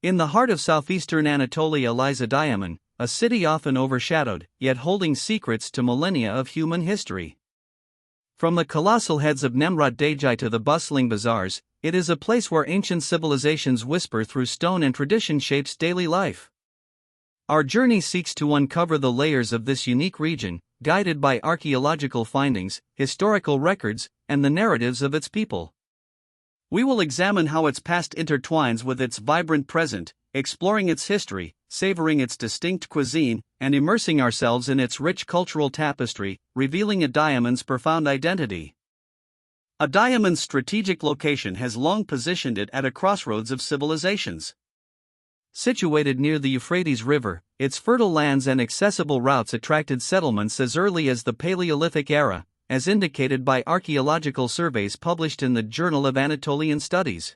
In the heart of southeastern Anatolia lies Adıyaman, a city often overshadowed, yet holding secrets to millennia of human history. From the colossal heads of Nemrut Dağı to the bustling bazaars, it is a place where ancient civilizations whisper through stone and tradition shapes daily life. Our journey seeks to uncover the layers of this unique region, guided by archaeological findings, historical records, and the narratives of its people. We will examine how its past intertwines with its vibrant present, exploring its history, savoring its distinct cuisine, and immersing ourselves in its rich cultural tapestry, revealing Adıyaman's profound identity. Adıyaman's strategic location has long positioned it at a crossroads of civilizations. Situated near the Euphrates River, its fertile lands and accessible routes attracted settlements as early as the Paleolithic era, as indicated by archaeological surveys published in the Journal of Anatolian Studies.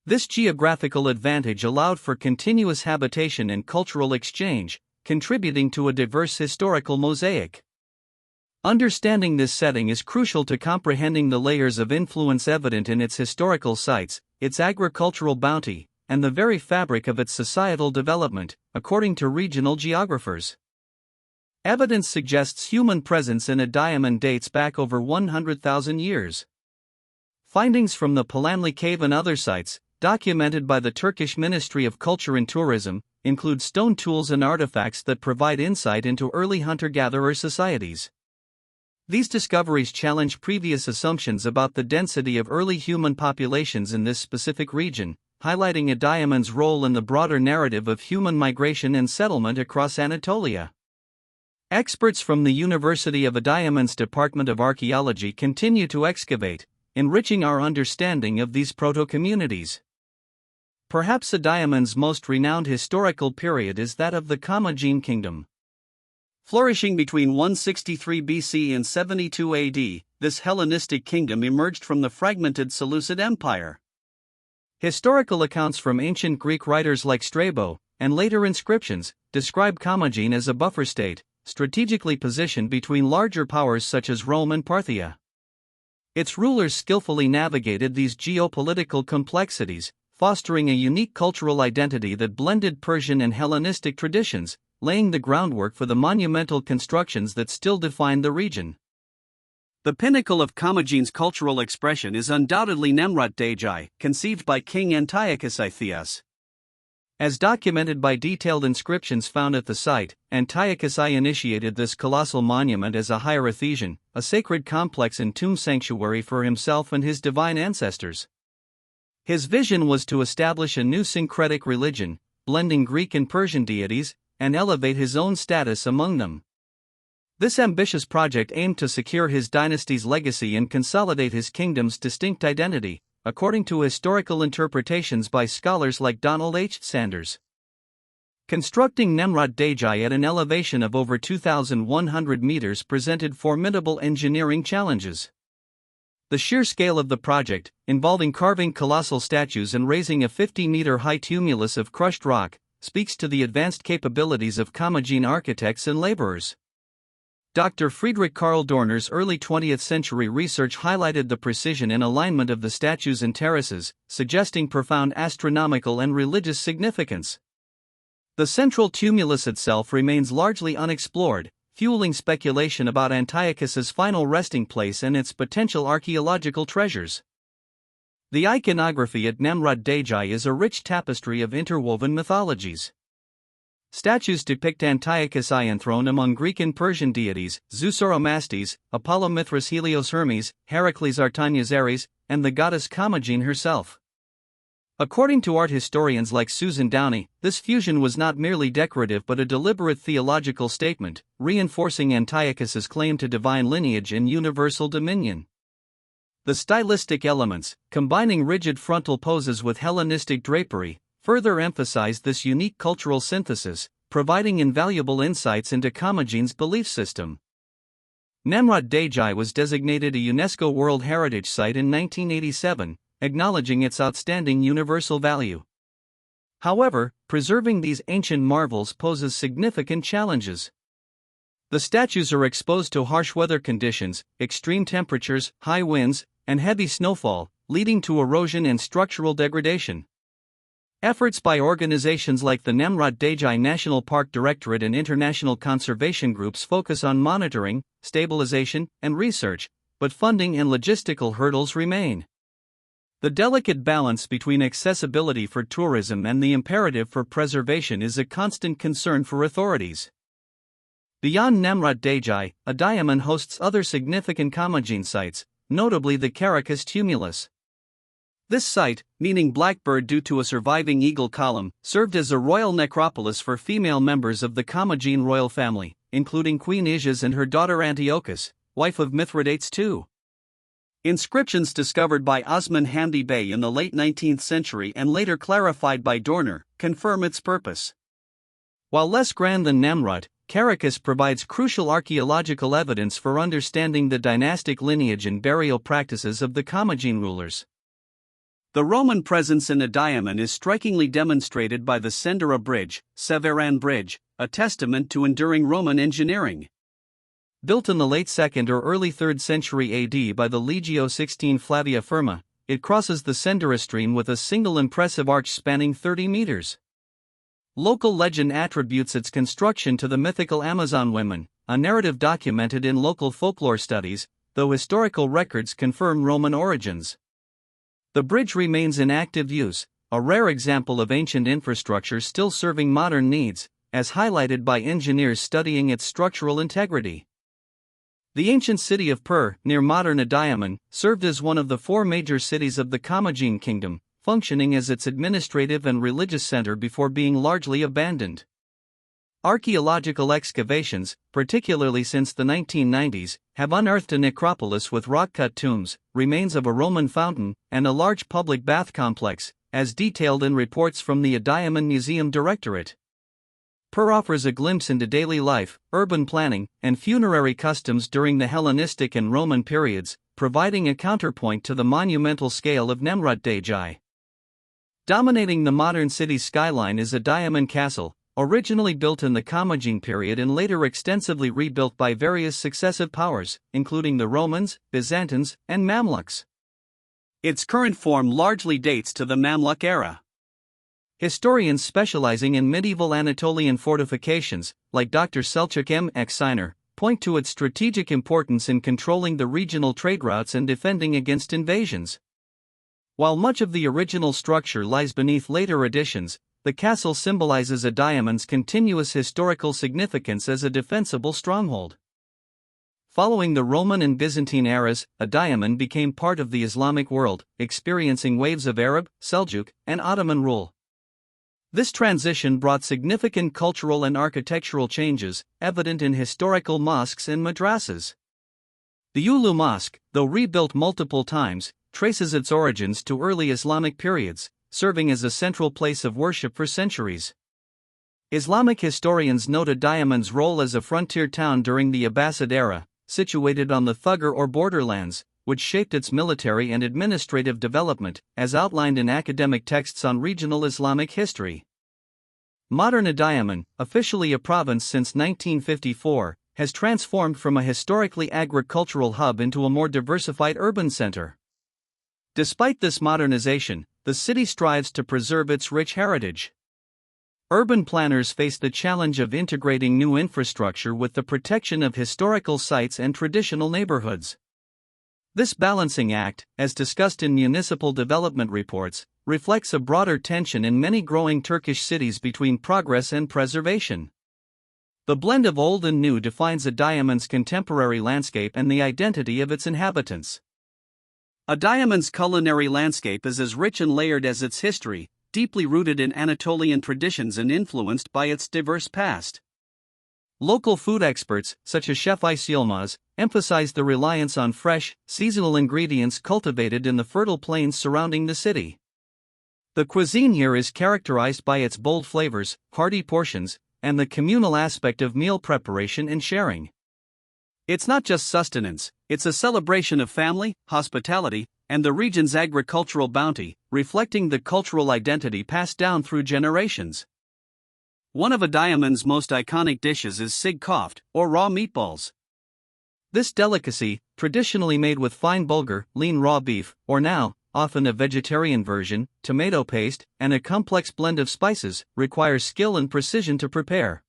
This geographical advantage allowed for continuous habitation and cultural exchange, contributing to a diverse historical mosaic. Understanding this setting is crucial to comprehending the layers of influence evident in its historical sites, its agricultural bounty, and the very fabric of its societal development, according to regional geographers. Evidence suggests human presence in Adıyaman dates back over 100,000 years. Findings from the Palanli Cave and other sites, documented by the Turkish Ministry of Culture and Tourism, include stone tools and artifacts that provide insight into early hunter-gatherer societies. These discoveries challenge previous assumptions about the density of early human populations in this specific region, highlighting Adıyaman's role in the broader narrative of human migration and settlement across Anatolia. Experts from the University of Adıyaman's Department of Archaeology continue to excavate, enriching our understanding of these proto-communities. Perhaps Adıyaman's most renowned historical period is that of the Commagene Kingdom. Flourishing between 163 BC and 72 AD, this Hellenistic kingdom emerged from the fragmented Seleucid Empire. Historical accounts from ancient Greek writers like Strabo, and later inscriptions, describe Commagene as a buffer state, strategically positioned between larger powers such as Rome and Parthia. Its rulers skillfully navigated these geopolitical complexities, fostering a unique cultural identity that blended Persian and Hellenistic traditions, laying the groundwork for the monumental constructions that still define the region. The pinnacle of Commagene's cultural expression is undoubtedly Nemrut Dağı, conceived by King Antiochus I. As documented by detailed inscriptions found at the site, Antiochus I initiated this colossal monument as a hierothesion, a sacred complex and tomb sanctuary for himself and his divine ancestors. His vision was to establish a new syncretic religion, blending Greek and Persian deities, and elevate his own status among them. This ambitious project aimed to secure his dynasty's legacy and consolidate his kingdom's distinct identity, according to historical interpretations by scholars like Donald H. Sanders. Constructing Nemrut Dağı at an elevation of over 2,100 meters presented formidable engineering challenges. The sheer scale of the project, involving carving colossal statues and raising a 50-meter-high tumulus of crushed rock, speaks to the advanced capabilities of Commagene architects and laborers. Dr. Friedrich Karl Dorner's early 20th century research highlighted the precision and alignment of the statues and terraces, suggesting profound astronomical and religious significance. The central tumulus itself remains largely unexplored, fueling speculation about Antiochus's final resting place and its potential archaeological treasures. The iconography at Nemrut Dağı is a rich tapestry of interwoven mythologies. Statues depict Antiochus I enthroned among Greek and Persian deities, Zeus Oromastes, Apollo Mithras Helios Hermes, Heracles Artanias Ares, and the goddess Commagene herself. According to art historians like Susan Downey, this fusion was not merely decorative but a deliberate theological statement, reinforcing Antiochus's claim to divine lineage and universal dominion. The stylistic elements, combining rigid frontal poses with Hellenistic drapery, further emphasized this unique cultural synthesis, providing invaluable insights into Commagene's belief system. Nemrut Dağı was designated a UNESCO World Heritage Site in 1987, acknowledging its outstanding universal value. However, preserving these ancient marvels poses significant challenges. The statues are exposed to harsh weather conditions, extreme temperatures, high winds, and heavy snowfall, leading to erosion and structural degradation. Efforts by organizations like the Nemrut Dağı National Park Directorate and international conservation groups focus on monitoring, stabilization, and research, but funding and logistical hurdles remain. The delicate balance between accessibility for tourism and the imperative for preservation is a constant concern for authorities. Beyond Nemrut Dağı, Adıyaman hosts other significant Kamacine sites, notably the Caracas tumulus. This site, meaning blackbird due to a surviving eagle column, served as a royal necropolis for female members of the Kamacine royal family, including Queen Isis and her daughter Antiochus, wife of Mithridates II. Inscriptions discovered by Osman Hamdi Bey in the late 19th century and later clarified by Dorner confirm its purpose. While less grand than Nemrut, Caracas provides crucial archaeological evidence for understanding the dynastic lineage and burial practices of the Kamacine rulers. The Roman presence in Adıyaman is strikingly demonstrated by the Sendera Bridge, Severan Bridge, a testament to enduring Roman engineering. Built in the late 2nd or early 3rd century AD by the Legio XVI Flavia Firma, it crosses the Sendera stream with a single impressive arch spanning 30 meters. Local legend attributes its construction to the mythical Amazon women, a narrative documented in local folklore studies, though historical records confirm Roman origins. The bridge remains in active use, a rare example of ancient infrastructure still serving modern needs, as highlighted by engineers studying its structural integrity. The ancient city of Pur, near modern Adıyaman, served as one of the 4 major cities of the Kamacine kingdom, functioning as its administrative and religious center before being largely abandoned. Archaeological excavations, particularly since the 1990s, have unearthed a necropolis with rock-cut tombs, remains of a Roman fountain, and a large public bath complex, as detailed in reports from the Adıyaman Museum Directorate. Pur offers a glimpse into daily life, urban planning, and funerary customs during the Hellenistic and Roman periods, providing a counterpoint to the monumental scale of Nemrut Dağı. Dominating the modern city's skyline is Adıyaman Castle, originally built in the Kamacine period and later extensively rebuilt by various successive powers, including the Romans, Byzantines, and Mamluks. Its current form largely dates to the Mamluk era. Historians specializing in medieval Anatolian fortifications, like Dr. Selçuk M. Eksiner, point to its strategic importance in controlling the regional trade routes and defending against invasions. While much of the original structure lies beneath later additions, the castle symbolizes Adıyaman's continuous historical significance as a defensible stronghold. Following the Roman and Byzantine eras, Adıyaman became part of the Islamic world, experiencing waves of Arab, Seljuk, and Ottoman rule. This transition brought significant cultural and architectural changes, evident in historical mosques and madrasas. The Ulu Mosque, though rebuilt multiple times, traces its origins to early Islamic periods, serving as a central place of worship for centuries. Islamic historians note Adıyaman's role as a frontier town during the Abbasid era, situated on the Thugger or borderlands, which shaped its military and administrative development, as outlined in academic texts on regional Islamic history. Modern Adıyaman, officially a province since 1954, has transformed from a historically agricultural hub into a more diversified urban center. Despite this modernization, the city strives to preserve its rich heritage. Urban planners face the challenge of integrating new infrastructure with the protection of historical sites and traditional neighborhoods. This balancing act, as discussed in municipal development reports, reflects a broader tension in many growing Turkish cities between progress and preservation. The blend of old and new defines Adıyaman's contemporary landscape and the identity of its inhabitants. Adıyaman's culinary landscape is as rich and layered as its history, deeply rooted in Anatolian traditions and influenced by its diverse past. Local food experts, such as Chef Yılmaz, emphasize the reliance on fresh, seasonal ingredients cultivated in the fertile plains surrounding the city. The cuisine here is characterized by its bold flavors, hearty portions, and the communal aspect of meal preparation and sharing. It's not just sustenance, it's a celebration of family, hospitality, and the region's agricultural bounty, reflecting the cultural identity passed down through generations. One of Adıyaman's most iconic dishes is sig köfte, or raw meatballs. This delicacy, traditionally made with fine bulgur, lean raw beef, or now, often a vegetarian version, tomato paste, and a complex blend of spices, requires skill and precision to prepare.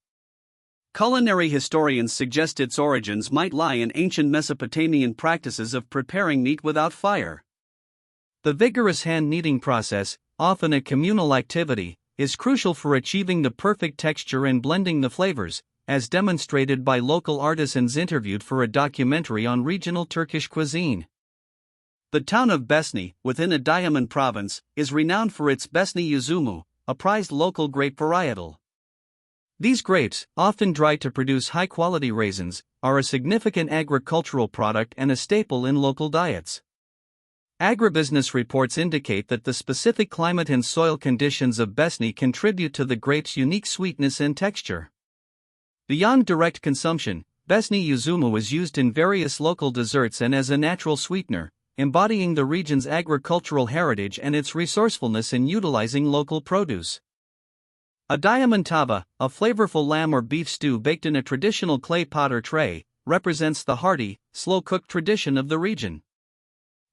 Culinary historians suggest its origins might lie in ancient Mesopotamian practices of preparing meat without fire. The vigorous hand-kneading process, often a communal activity, is crucial for achieving the perfect texture and blending the flavors, as demonstrated by local artisans interviewed for a documentary on regional Turkish cuisine. The town of Besni, within Adıyaman province, is renowned for its Besni Üzümü, a prized local grape varietal. These grapes, often dried to produce high-quality raisins, are a significant agricultural product and a staple in local diets. Agribusiness reports indicate that the specific climate and soil conditions of Besni contribute to the grape's unique sweetness and texture. Beyond direct consumption, Besni Üzümü is used in various local desserts and as a natural sweetener, embodying the region's agricultural heritage and its resourcefulness in utilizing local produce. Adıyaman tava, a flavorful lamb or beef stew baked in a traditional clay pot or tray, represents the hearty, slow-cooked tradition of the region.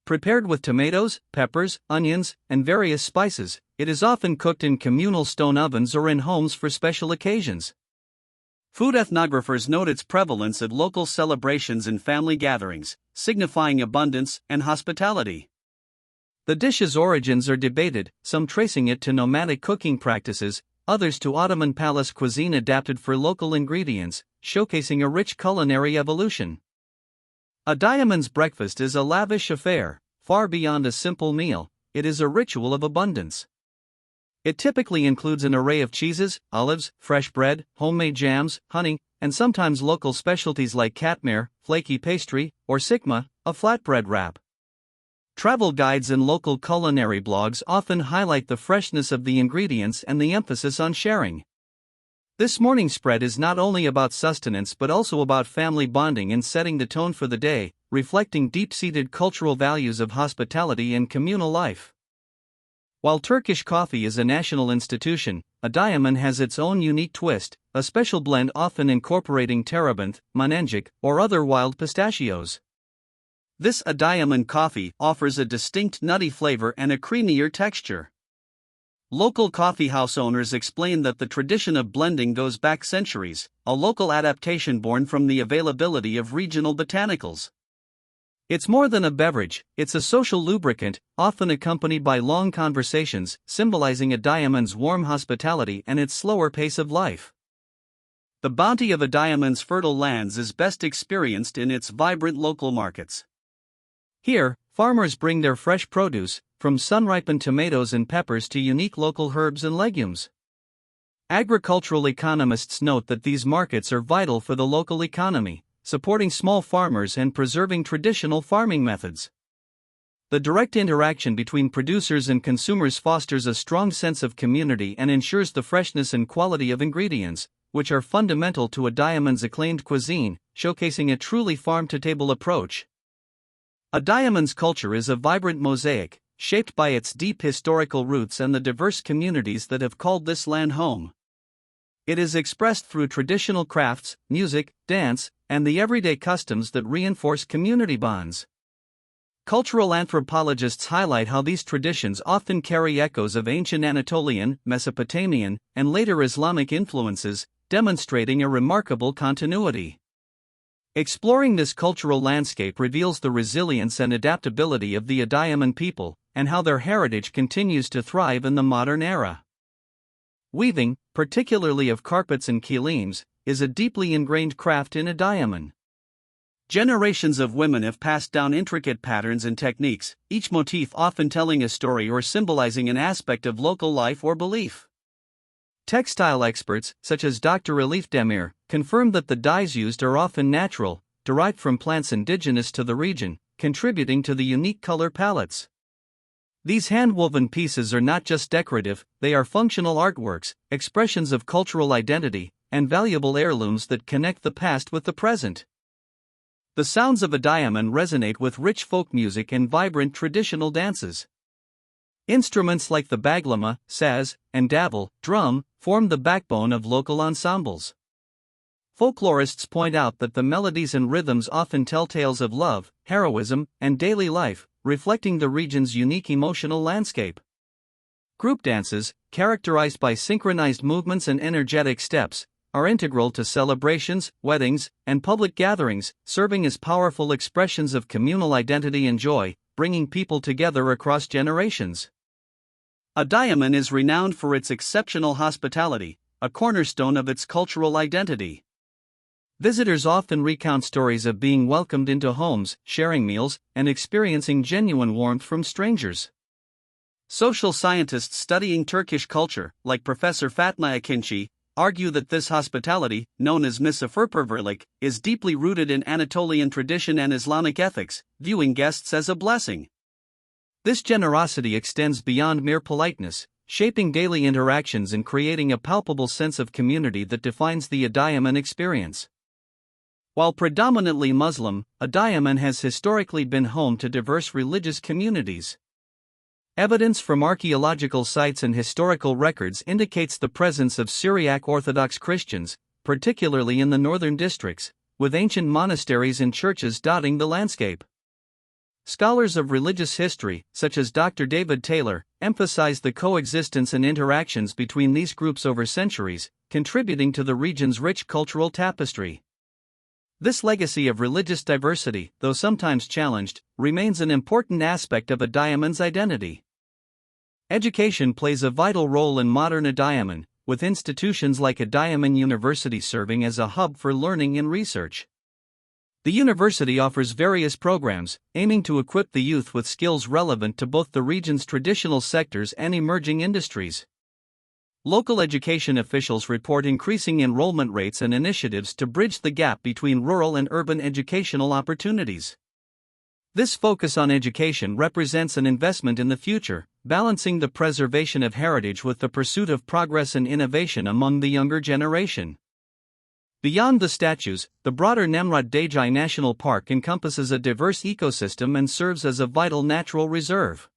Prepared with tomatoes, peppers, onions, and various spices, it is often cooked in communal stone ovens or in homes for special occasions. Food ethnographers note its prevalence at local celebrations and family gatherings, signifying abundance and hospitality. The dish's origins are debated, some tracing it to nomadic cooking practices, others to Ottoman palace cuisine adapted for local ingredients, showcasing a rich culinary evolution. Adıyaman's breakfast is a lavish affair, far beyond a simple meal, it is a ritual of abundance. It typically includes an array of cheeses, olives, fresh bread, homemade jams, honey, and sometimes local specialties like katmer, flaky pastry, or sikma, a flatbread wrap. Travel guides and local culinary blogs often highlight the freshness of the ingredients and the emphasis on sharing. This morning spread is not only about sustenance but also about family bonding and setting the tone for the day, reflecting deep-seated cultural values of hospitality and communal life. While Turkish coffee is a national institution, Adıyaman has its own unique twist, a special blend often incorporating terebinth, manencik, or other wild pistachios. This Adıyaman coffee offers a distinct nutty flavor and a creamier texture. Local coffeehouse owners explain that the tradition of blending goes back centuries, a local adaptation born from the availability of regional botanicals. It's more than a beverage, it's a social lubricant, often accompanied by long conversations, symbolizing Adıyaman's warm hospitality and its slower pace of life. The bounty of Adıyaman's fertile lands is best experienced in its vibrant local markets. Here, farmers bring their fresh produce, from sun-ripened tomatoes and peppers to unique local herbs and legumes. Agricultural economists note that these markets are vital for the local economy, supporting small farmers and preserving traditional farming methods. The direct interaction between producers and consumers fosters a strong sense of community and ensures the freshness and quality of ingredients, which are fundamental to Adıyaman's acclaimed cuisine, showcasing a truly farm-to-table approach. Adıyaman's culture is a vibrant mosaic, shaped by its deep historical roots and the diverse communities that have called this land home. It is expressed through traditional crafts, music, dance, and the everyday customs that reinforce community bonds. Cultural anthropologists highlight how these traditions often carry echoes of ancient Anatolian, Mesopotamian, and later Islamic influences, demonstrating a remarkable continuity. Exploring this cultural landscape reveals the resilience and adaptability of the Adıyaman people, and how their heritage continues to thrive in the modern era. Weaving, particularly of carpets and kilims, is a deeply ingrained craft in Adıyaman. Generations of women have passed down intricate patterns and techniques, each motif often telling a story or symbolizing an aspect of local life or belief. Textile experts, such as Dr. Elif Demir, confirm that the dyes used are often natural, derived from plants indigenous to the region, contributing to the unique color palettes. These hand-woven pieces are not just decorative, they are functional artworks, expressions of cultural identity, and valuable heirlooms that connect the past with the present. The sounds of Adıyaman resonate with rich folk music and vibrant traditional dances. Instruments like the baglama, saz, and davul, drum, form the backbone of local ensembles. Folklorists point out that the melodies and rhythms often tell tales of love, heroism, and daily life, reflecting the region's unique emotional landscape. Group dances, characterized by synchronized movements and energetic steps, are integral to celebrations, weddings, and public gatherings, serving as powerful expressions of communal identity and joy, bringing people together across generations. Adıyaman is renowned for its exceptional hospitality, a cornerstone of its cultural identity. Visitors often recount stories of being welcomed into homes, sharing meals, and experiencing genuine warmth from strangers. Social scientists studying Turkish culture, like Professor Fatma Akinci, argue that this hospitality, known as misafirperverlik, is deeply rooted in Anatolian tradition and Islamic ethics, viewing guests as a blessing. This generosity extends beyond mere politeness, shaping daily interactions and creating a palpable sense of community that defines the Adıyaman experience. While predominantly Muslim, Adıyaman has historically been home to diverse religious communities. Evidence from archaeological sites and historical records indicates the presence of Syriac Orthodox Christians, particularly in the northern districts, with ancient monasteries and churches dotting the landscape. Scholars of religious history, such as Dr. David Taylor, emphasize the coexistence and interactions between these groups over centuries, contributing to the region's rich cultural tapestry. This legacy of religious diversity, though sometimes challenged, remains an important aspect of Adıyaman's identity. Education plays a vital role in modern Adıyaman, with institutions like Adıyaman University serving as a hub for learning and research. The university offers various programs, aiming to equip the youth with skills relevant to both the region's traditional sectors and emerging industries. Local education officials report increasing enrollment rates and initiatives to bridge the gap between rural and urban educational opportunities. This focus on education represents an investment in the future, balancing the preservation of heritage with the pursuit of progress and innovation among the younger generation. Beyond the statues, the broader Nemrut Dağı National Park encompasses a diverse ecosystem and serves as a vital natural reserve.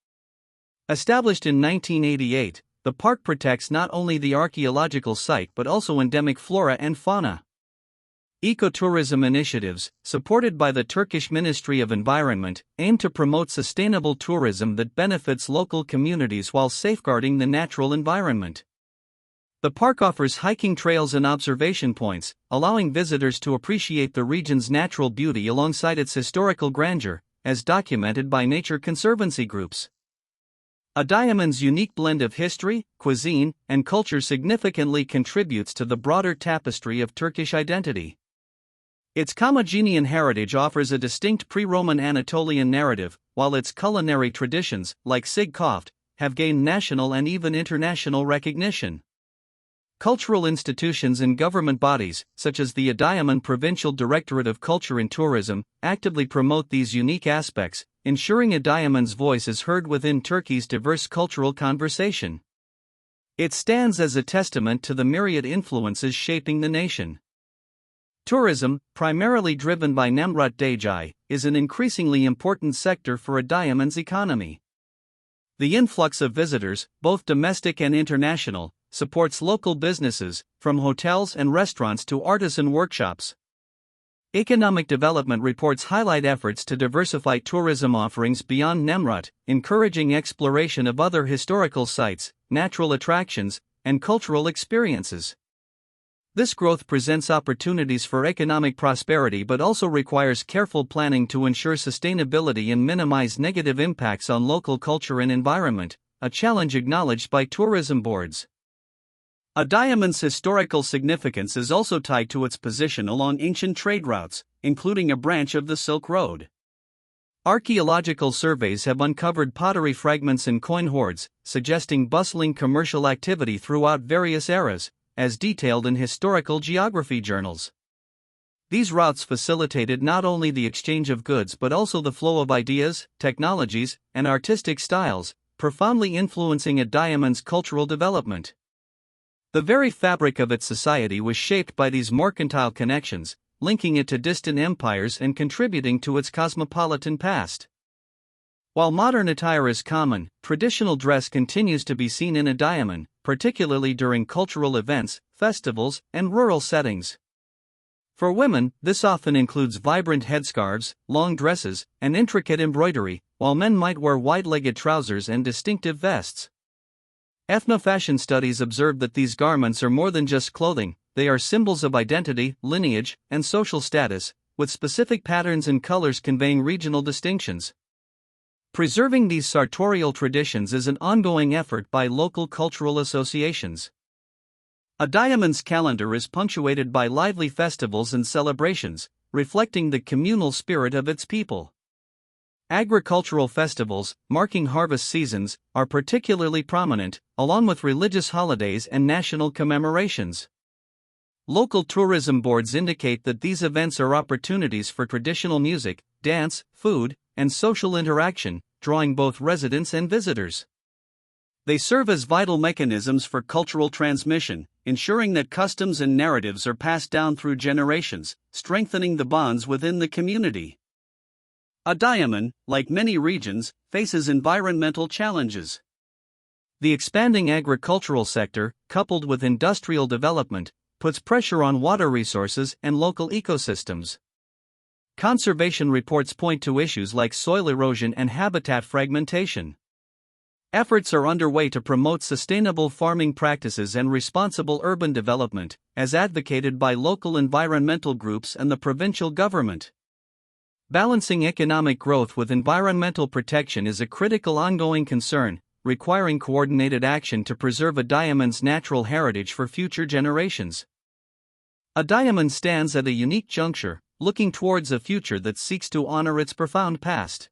Established in 1988, the park protects not only the archaeological site but also endemic flora and fauna. Ecotourism initiatives, supported by the Turkish Ministry of Environment, aim to promote sustainable tourism that benefits local communities while safeguarding the natural environment. The park offers hiking trails and observation points, allowing visitors to appreciate the region's natural beauty alongside its historical grandeur, as documented by nature conservancy groups. Adıyaman's unique blend of history, cuisine, and culture significantly contributes to the broader tapestry of Turkish identity. Its Comagenian heritage offers a distinct pre-Roman Anatolian narrative, while its culinary traditions, like Çiğ Köfte, have gained national and even international recognition. Cultural institutions and government bodies, such as the Adıyaman Provincial Directorate of Culture and Tourism, actively promote these unique aspects, ensuring Adıyaman's voice is heard within Turkey's diverse cultural conversation. It stands as a testament to the myriad influences shaping the nation. Tourism, primarily driven by Nemrut Dağı, is an increasingly important sector for Adıyaman's economy. The influx of visitors, both domestic and international, supports local businesses, from hotels and restaurants to artisan workshops. Economic development reports highlight efforts to diversify tourism offerings beyond Nemrut, encouraging exploration of other historical sites, natural attractions, and cultural experiences. This growth presents opportunities for economic prosperity but also requires careful planning to ensure sustainability and minimize negative impacts on local culture and environment, a challenge acknowledged by tourism boards. Adıyaman's historical significance is also tied to its position along ancient trade routes, including a branch of the Silk Road. Archaeological surveys have uncovered pottery fragments and coin hoards, suggesting bustling commercial activity throughout various eras, as detailed in historical geography journals. These routes facilitated not only the exchange of goods but also the flow of ideas, technologies, and artistic styles, profoundly influencing Adıyaman's cultural development. The very fabric of its society was shaped by these mercantile connections, linking it to distant empires and contributing to its cosmopolitan past. While modern attire is common, traditional dress continues to be seen in Adıyaman, particularly during cultural events, festivals, and rural settings. For women, this often includes vibrant headscarves, long dresses, and intricate embroidery, while men might wear wide-legged trousers and distinctive vests. Ethnofashion studies observe that these garments are more than just clothing, they are symbols of identity, lineage, and social status, with specific patterns and colors conveying regional distinctions. Preserving these sartorial traditions is an ongoing effort by local cultural associations. Adıyaman's calendar is punctuated by lively festivals and celebrations, reflecting the communal spirit of its people. Agricultural festivals, marking harvest seasons, are particularly prominent, along with religious holidays and national commemorations. Local tourism boards indicate that these events are opportunities for traditional music, dance, food, and social interaction, drawing both residents and visitors. They serve as vital mechanisms for cultural transmission, ensuring that customs and narratives are passed down through generations, strengthening the bonds within the community. Adıyaman, like many regions, faces environmental challenges. The expanding agricultural sector, coupled with industrial development, puts pressure on water resources and local ecosystems. Conservation reports point to issues like soil erosion and habitat fragmentation. Efforts are underway to promote sustainable farming practices and responsible urban development, as advocated by local environmental groups and the provincial government. Balancing economic growth with environmental protection is a critical ongoing concern, requiring coordinated action to preserve Adıyaman's natural heritage for future generations. Adıyaman stands at a unique juncture, looking towards a future that seeks to honor its profound past.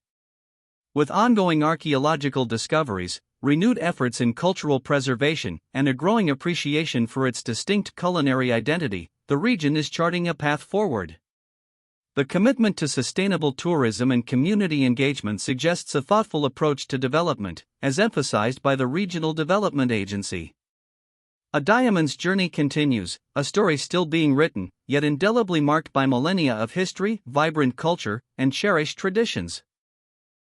With ongoing archaeological discoveries, renewed efforts in cultural preservation, and a growing appreciation for its distinct culinary identity, the region is charting a path forward. The commitment to sustainable tourism and community engagement suggests a thoughtful approach to development, as emphasized by the Regional Development Agency. Adıyaman's journey continues, a story still being written, yet indelibly marked by millennia of history, vibrant culture, and cherished traditions.